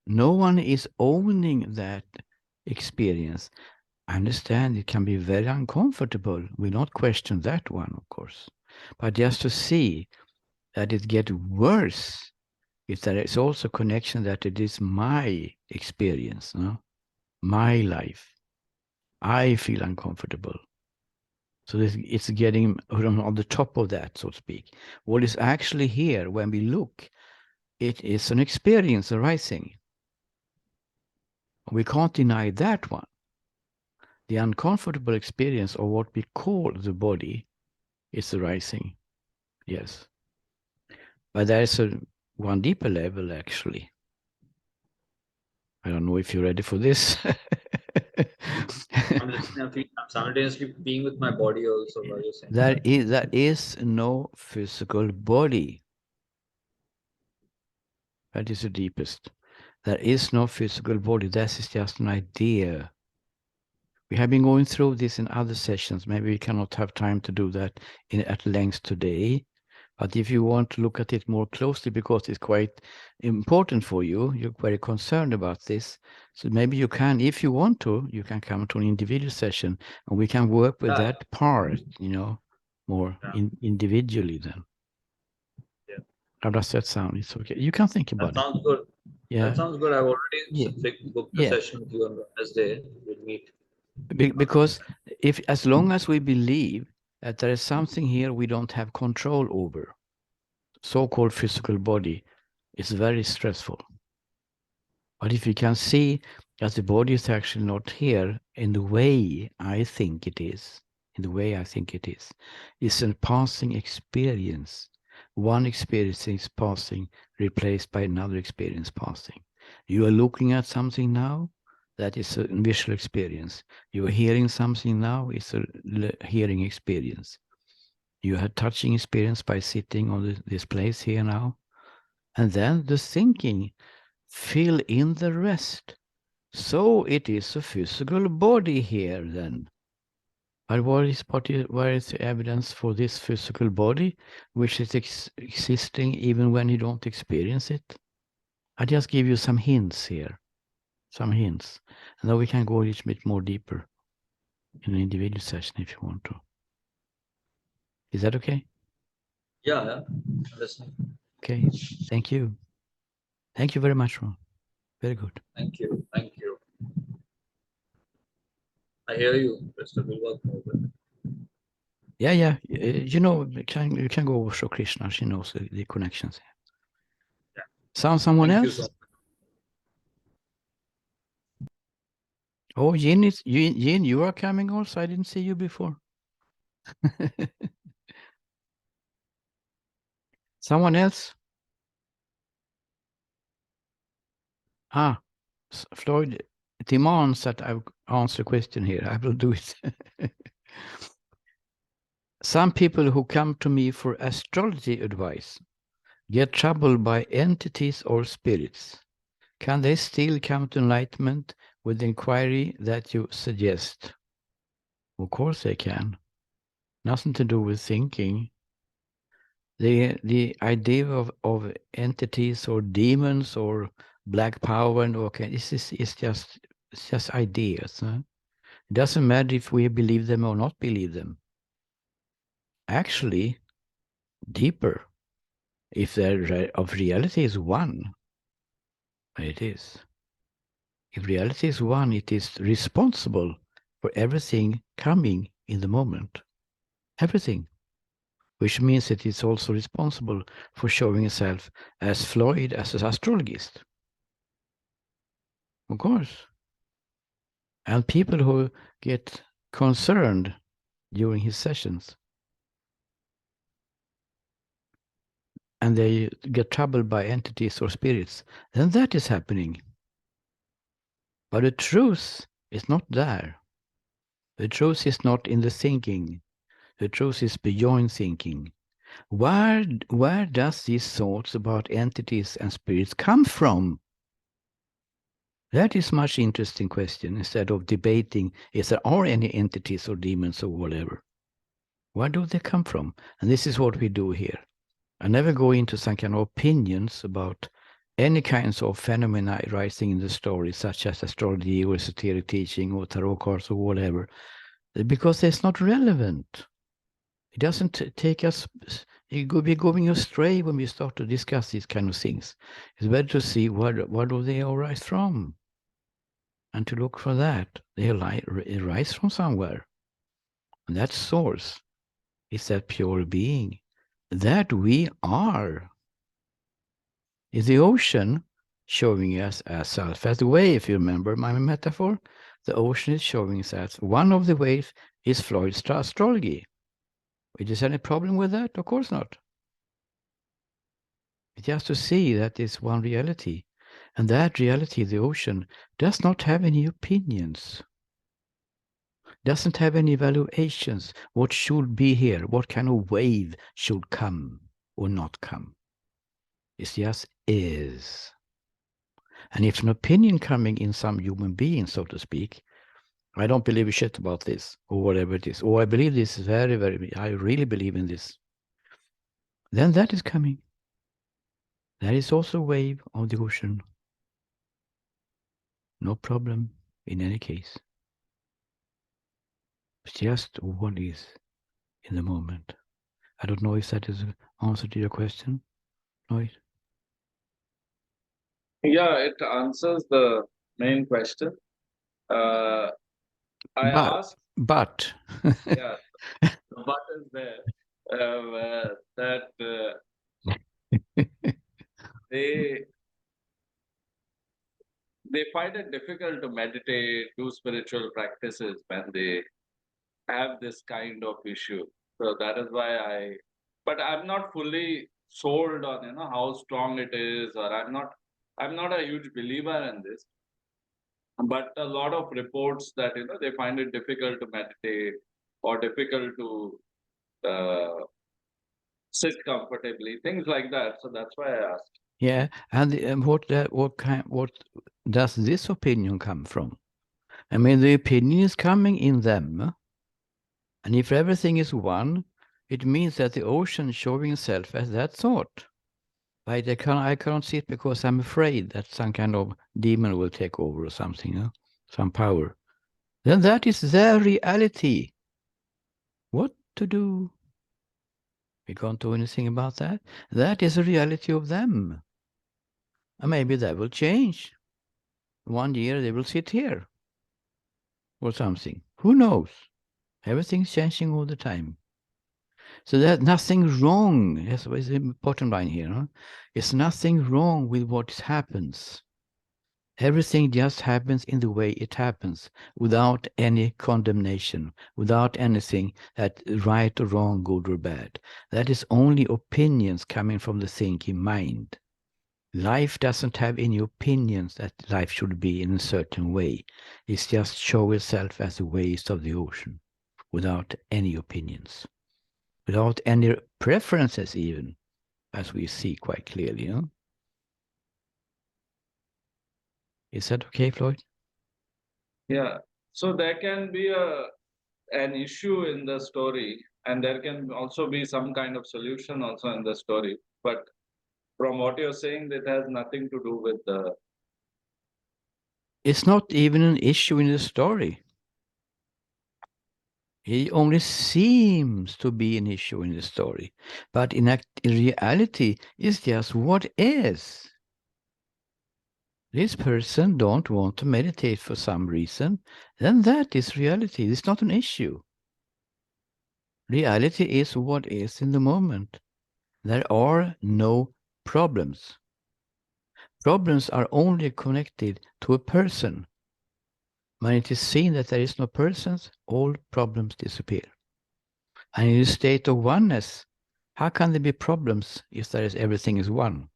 No one is owning that experience. I understand it can be very uncomfortable. We not question that one, of course. But just to see that it gets worse, is that it's also connection that it is my experience, no? My life. I feel uncomfortable. So it's getting on the top of that, so to speak. What is actually here when we look, it is an experience arising. We can't deny that one. The uncomfortable experience of what we call the body is arising. Yes. But there is one deeper level, actually. I don't know if you're ready for this. I'm listening. I'm simultaneously being with my body also while you're saying that. There is no physical body. That is the deepest. There is no physical body. That is just an idea. We have been going through this in other sessions. Maybe we cannot have time to do that at length today. But if you want to look at it more closely, because it's quite important for you, you're very concerned about this. So maybe you can, if you want to, you can come to an individual session and we can work with that part, more individually then. Yeah. How does that sound? It's okay. You can think about it. That sounds good. Yeah. That sounds good. I've already booked a session with you on Wednesday. We'll meet. Because as long as we believe that there is something here we don't have control over, so-called physical body, is very stressful. But if you can see that the body is actually not here in the way I think it is, it's a passing experience. One experience is passing, replaced by another experience passing. You are looking at something now, that is a visual experience. You are hearing something now, it's a hearing experience. You had touching experience by sitting on this place here now. And then the thinking, fill in the rest. So it is a physical body here then. But where is the evidence for this physical body, which is existing even when you don't experience it? I just give you some hints here. Some hints. And then we can go a little bit more deeper in an individual session if you want to. Is that okay? Yeah. Listening. Okay. Thank you. Thank you very much, Ron. Very good. Thank you. Thank you. I hear you, Krista. We'll work more with it. Yeah. You can go over show Krishna. She knows the connections. Yeah. Someone Thank else? You so Oh, Yin, you are coming also. I didn't see you before. Someone else? Floyd demands that I answer a question here. I will do it. Some people who come to me for astrology advice get troubled by entities or spirits, can they still come to enlightenment with the inquiry that you suggest? Of course they can. Nothing to do with thinking. The idea of entities or demons or black power and okay, it's just ideas. Huh? It doesn't matter if we believe them or not believe them. Actually, deeper, if the of reality is one, it is. If reality is one, it is responsible for everything coming in the moment. Everything. Which means that it's also responsible for showing itself as fluid as an astrologist. Of course. And people who get concerned during his sessions and they get troubled by entities or spirits, then that is happening. But the truth is not there. The truth is not in the thinking. The truth is beyond thinking. Where does these thoughts about entities and spirits come from? That is much interesting question instead of debating if there are any entities or demons or whatever. Where do they come from? And this is what we do here. I never go into some kind of opinions about any kinds of phenomena arising in the story, such as astrology or esoteric teaching or tarot cards or whatever, because it's not relevant. It doesn't take us, it could be going astray when we start to discuss these kind of things. It's better to see where do they arise from and to look for that. They arise from somewhere. And that source is that pure being that we are. Is the ocean showing us ourselves as the wave, if you remember my metaphor? The ocean is showing us as one of the waves is Freud's astrology. Is there any problem with that? Of course not. It's just to see that is one reality. And that reality, the ocean, does not have any opinions. Doesn't have any evaluations. What should be here? What kind of wave should come or not come? It just is. And if an opinion coming in some human being, so to speak, I don't believe a shit about this, or whatever it is, or I believe this is very, very, I really believe in this, then that is coming. That is also a wave of the ocean. No problem in any case. It's just what is in the moment. I don't know if that is an answer to your question, Lloyd. Yeah, it answers the main question. I asked, but yeah, the but is there, that they find it difficult to meditate, do spiritual practices when they have this kind of issue. So that is why but I'm not fully sold on, how strong it is, or I'm not a huge believer in this. But a lot of reports that, they find it difficult to meditate or difficult to sit comfortably, things like that. So that's why I asked. yeah, and what does this opinion come from? I mean, the opinion is coming in them, and if everything is one, it means that the ocean showing itself as that thought. I cannot see it because I'm afraid that some kind of demon will take over or something, some power. Then that is their reality. What to do? We can't do anything about that. That is the reality of them. And maybe that will change. 1 year they will sit here or something. Who knows? Everything's changing all the time. So there's nothing wrong. That's the bottom line here. Huh? It's nothing wrong with what happens. Everything just happens in the way it happens, without any condemnation, without anything that right or wrong, good or bad. That is only opinions coming from the thinking mind. Life doesn't have any opinions that life should be in a certain way. It's just show itself as the waves of the ocean, without any opinions, without any preferences even. as we see quite clearly. You know? Is that okay, Floyd? Yeah. So there can be an issue in the story, and there can also be some kind of solution also in the story. But from what you're saying, that has nothing to do with the. It's not even an issue in the story. It only seems to be an issue in the story, but in reality, it's just what is. This person don't want to meditate for some reason, then that is reality. It's not an issue. Reality is what is in the moment. There are no problems. Problems are only connected to a person. When it is seen that there is no persons, all problems disappear. And in a state of oneness, how can there be problems if there is everything is one?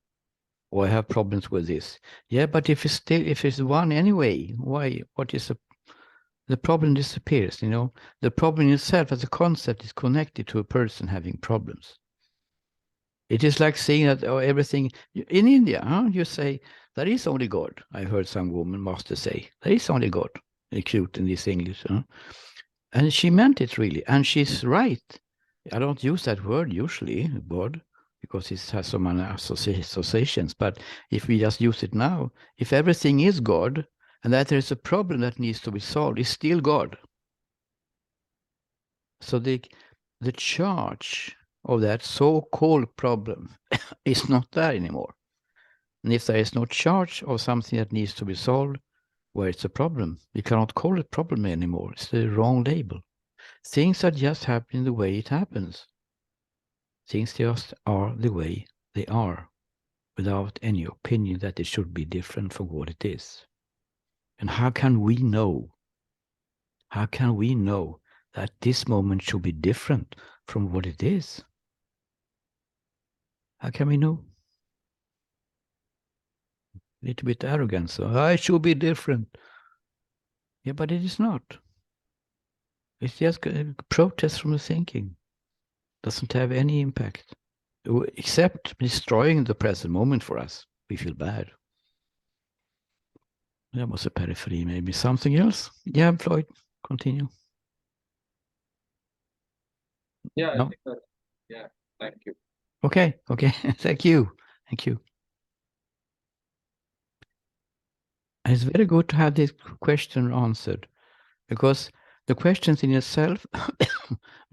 Or I have problems with this. Yeah, but if it's one anyway, why? What is the problem disappears? You know, the problem itself as a concept is connected to a person having problems. It is like saying that everything in India, you say there is only God. I heard some woman master say there is only God. Cute in this English, and she meant it really, and she's right. I don't use that word usually, God, because it has so many associations. But if we just use it now, if everything is God and that there is a problem that needs to be solved, it's still God. So the charge of that so-called problem is not there anymore. And if there is no charge of something that needs to be solved, where it's a problem, we cannot call it problem anymore. It's the wrong label. Things are just happening the way it happens. Things just are the way they are, without any opinion that it should be different from what it is. And how can we know? How can we know that this moment should be different from what it is? How can we know? A little bit arrogant, so I should be different. Yeah, but it is not. It's just a protest from the thinking. Doesn't have any impact, except destroying the present moment for us. We feel bad. That was a periphery, maybe something else. Yeah, Floyd, continue. Yeah, No? I think that. Yeah, thank you. Okay, thank you. And it's very good to have this question answered, because the questions in itself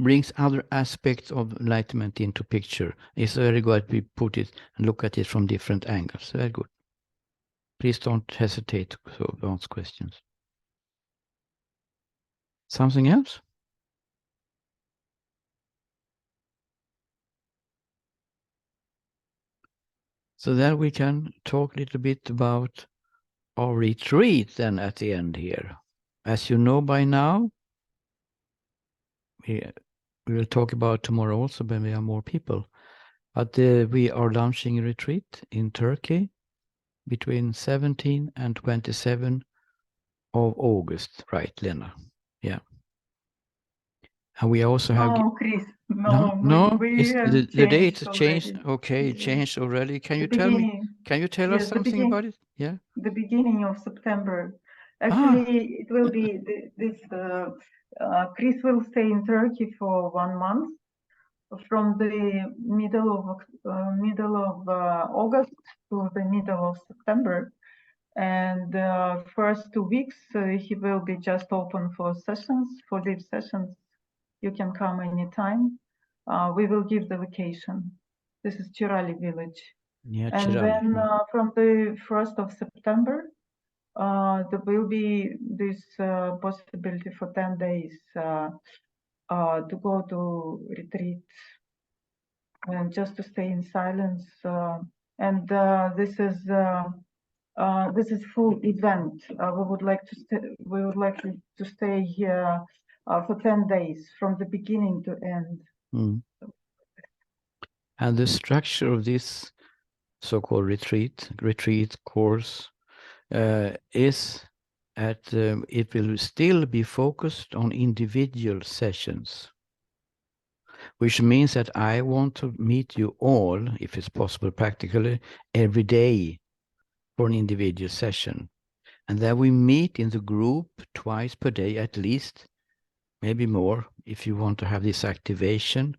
brings other aspects of enlightenment into picture. It's very good we put it and look at it from different angles. Very good. Please don't hesitate to ask questions. Something else? So then we can talk a little bit about our retreat then at the end here. As you know by now, we will talk about tomorrow also when we have more people. But we are launching a retreat in Turkey between 17 and 27 of August, right, Lena? Yeah. And we also have... No, Chris, No, we have the date changed changed. already. Okay, Yeah. changed already. Can you The tell me? beginning, Can you tell us yes, something about it? Yeah. the beginning of September. Actually, it will be this. Chris will stay in Turkey for 1 month, from the middle of August to the middle of September. And first 2 weeks, he will be just open for sessions, for live sessions. You can come anytime. We will give the vacation. This is Chirali village. Yeah, And then from the 1st of September, there will be this possibility for 10 days to go to retreat and just to stay in silence. And this is full event. We would like to stay here for 10 days from the beginning to end. And the structure of this so-called retreat course is it will still be focused on individual sessions. which means that I want to meet you all, if it's possible practically, every day for an individual session. And then we meet in the group twice per day at least, maybe more if you want to have this activation,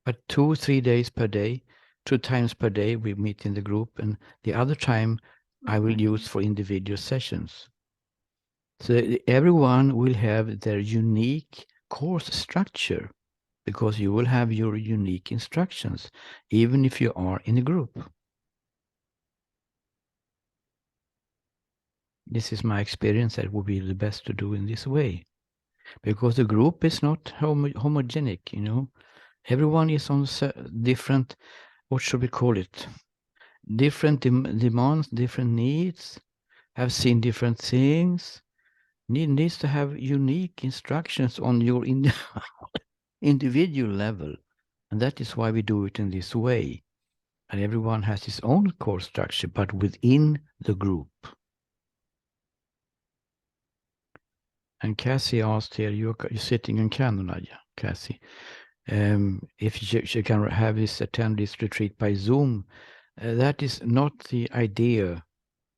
but 2-3 days per day, 2 times per day we meet in the group, and the other time I will use for individual sessions. So everyone will have their unique course structure because you will have your unique instructions, even if you are in a group. This is my experience that would be the best to do in this way. Because the group is not homogenic, you know. Everyone is on different, what should we call it? Different demands, different needs, have seen different things, needs to have unique instructions on your individual level. And that is why we do it in this way. And everyone has his own course structure, but within the group. And Cassie asked here, you're sitting in Canada, yeah, Cassie, if she can attend this retreat by Zoom. That is not the idea,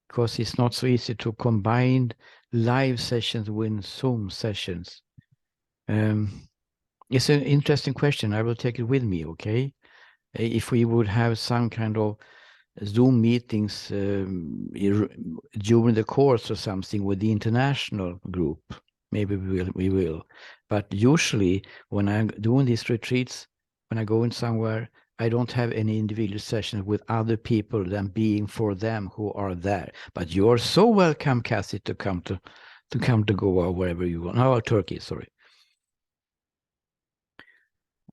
because it's not so easy to combine live sessions with Zoom sessions. It's an interesting question. I will take it with me, okay? If we would have some kind of Zoom meetings during the course or something with the international group, maybe we will. But usually when I'm doing these retreats, when I go in somewhere, I don't have any individual sessions with other people than being for them who are there. But you're so welcome, Cassie, to come to Goa or wherever you want. No, Turkey, sorry.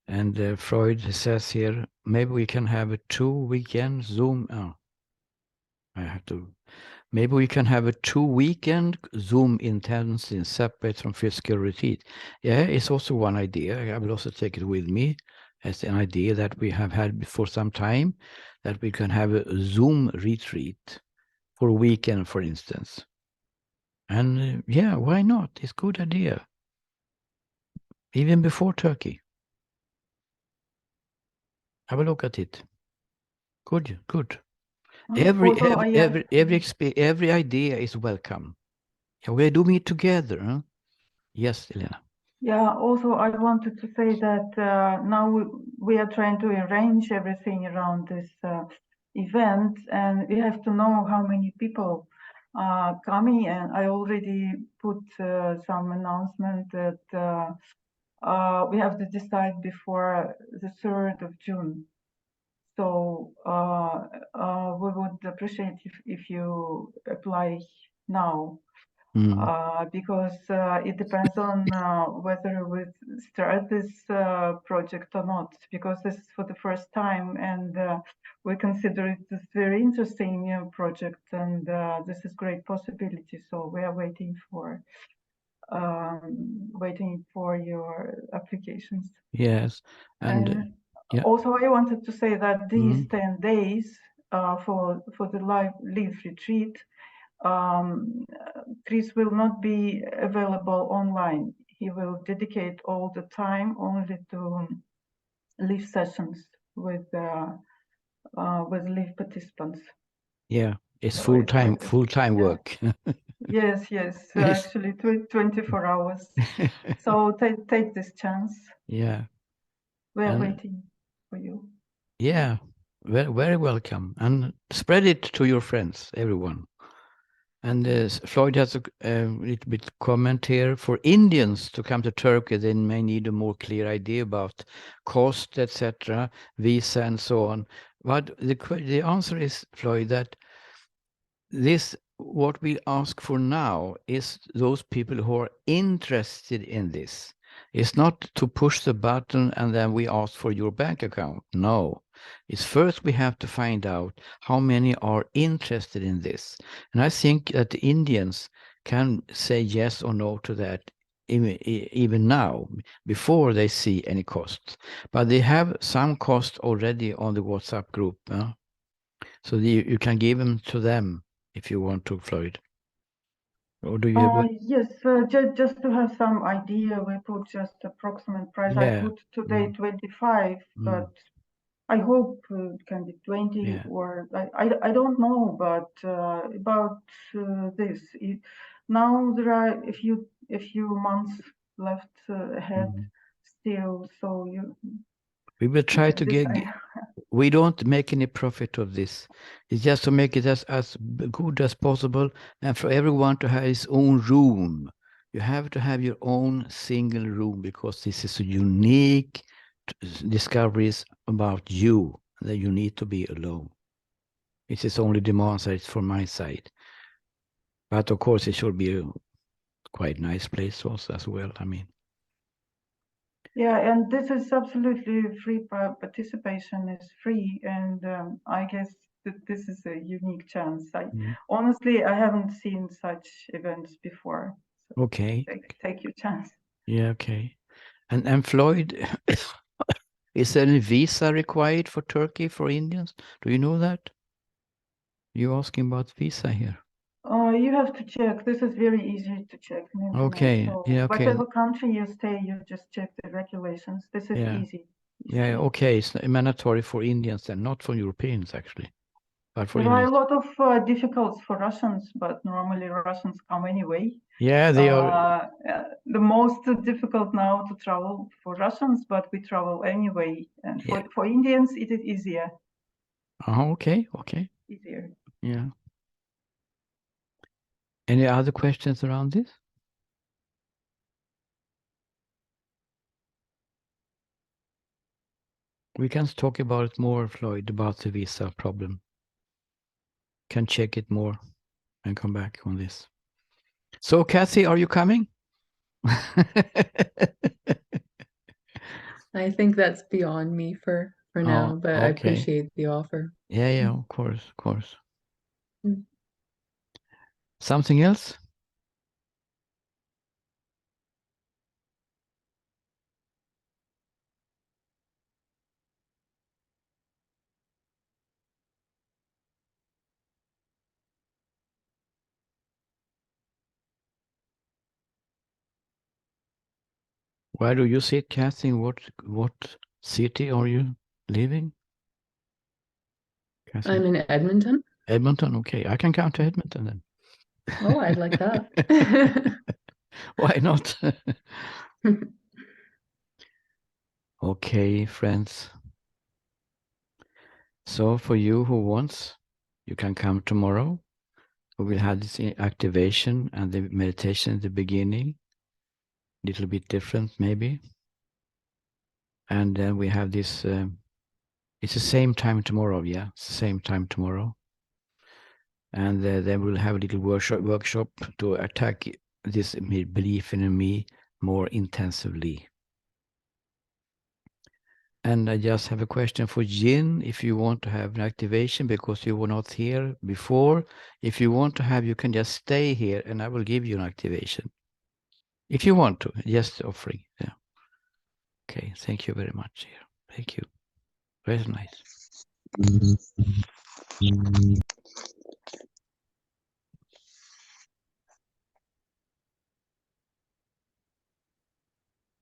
And Freud says here, maybe we can have a 2-weekend Zoom. Oh, I have to. Maybe we can have a 2-weekend Zoom intensive separate from physical retreat. Yeah, it's also one idea. I will also take it with me as an idea that we have had for some time, that we can have a Zoom retreat for a weekend, for instance. And yeah, why not? It's a good idea. Even before Turkey. Have a look at it. Good, good. Every idea is welcome. Yeah, we do meet together. Huh? Yes, Elena. Yeah, also I wanted to say that now we are trying to arrange everything around this event, and we have to know how many people are coming. And I already put some announcement that we have to decide before the 3rd of June. So we would appreciate if you apply now. Because it depends on whether we start this project or not, because this is for the first time, and we consider it this very interesting project, and this is great possibility. So we are waiting for your applications. Yes, and yeah. Also I wanted to say that these 10 days for the live retreat, Chris will not be available online. He will dedicate all the time only to live sessions with live participants. Yeah, it's full-time work. Yes, actually 24 hours. So take this chance. Yeah. We're waiting for you. Yeah, very, very welcome. And spread it to your friends, everyone. And Floyd has a little bit comment here. For Indians to come to Turkey, they may need a more clear idea about cost, etc., visa, and so on. But the answer is, Floyd, that what we ask for now is those people who are interested in this. It's not to push the button and then we ask for your bank account. No, it's first we have to find out how many are interested in this. And I think that the Indians can say yes or no to that even now, before they see any costs. But they have some cost already on the WhatsApp group. So you can give them to them if you want to, Floyd. Or do you have? Yes, just to have some idea, we put just approximate price. I Yeah. put today 25, Mm. but I hope it can be 20 Yeah. or I don't know, but about this. Now there are a few months left ahead still, so We will try to this get. We don't make any profit of this. It's just to make it as good as possible, and for everyone to have his own room. You have to have your own single room because this is a unique discoveries about you that you need to be alone. It is only demands that it's from my side. But of course, it should be a quite nice place also as well. I mean. Yeah, and this is absolutely free. Participation is free, and I guess that this is a unique chance. Honestly, I haven't seen such events before. So Okay. take your chance. Yeah. Okay. And Floyd, is there any visa required for Turkey for Indians? Do you know that? You're asking about visa here. You have to check. This is very easy to check the internet. Okay. So Yeah. Okay. whatever country you stay, you just check the regulations. This is easy. Yeah. Okay. It's mandatory for Indians and not for Europeans actually, but for There are a Indians. lot of difficulties for Russians, but normally Russians come anyway. Yeah, they are. The most difficult now to travel for Russians, but we travel anyway. And for Indians, it is easier. Oh, okay. Okay. Easier. Yeah. Any other questions around this? We can talk about it more, Floyd, about the visa problem. Can check it more and come back on this. So, Kathy, are you coming? I think that's beyond me for now, but I appreciate the offer. Yeah, of course. Something else? Where do you sit, Kathy? What city are you living? Kathy? I'm in Edmonton. Edmonton, okay. I can come to Edmonton then. Oh, I'd like that. Why not? Okay, friends. So for you who wants, you can come tomorrow. We will have this activation and the meditation at the beginning. A little bit different maybe. And then we have this, it's the same time tomorrow, yeah? It's the same time tomorrow. And then we'll have a little workshop to attack this belief in me more intensively. And I just have a question for Jin. If you want to have an activation because you were not here before, if you want to have, you can just stay here and I will give you an activation. If you want to, just offering. Yeah. Okay, thank you very much here. Thank you. Very nice.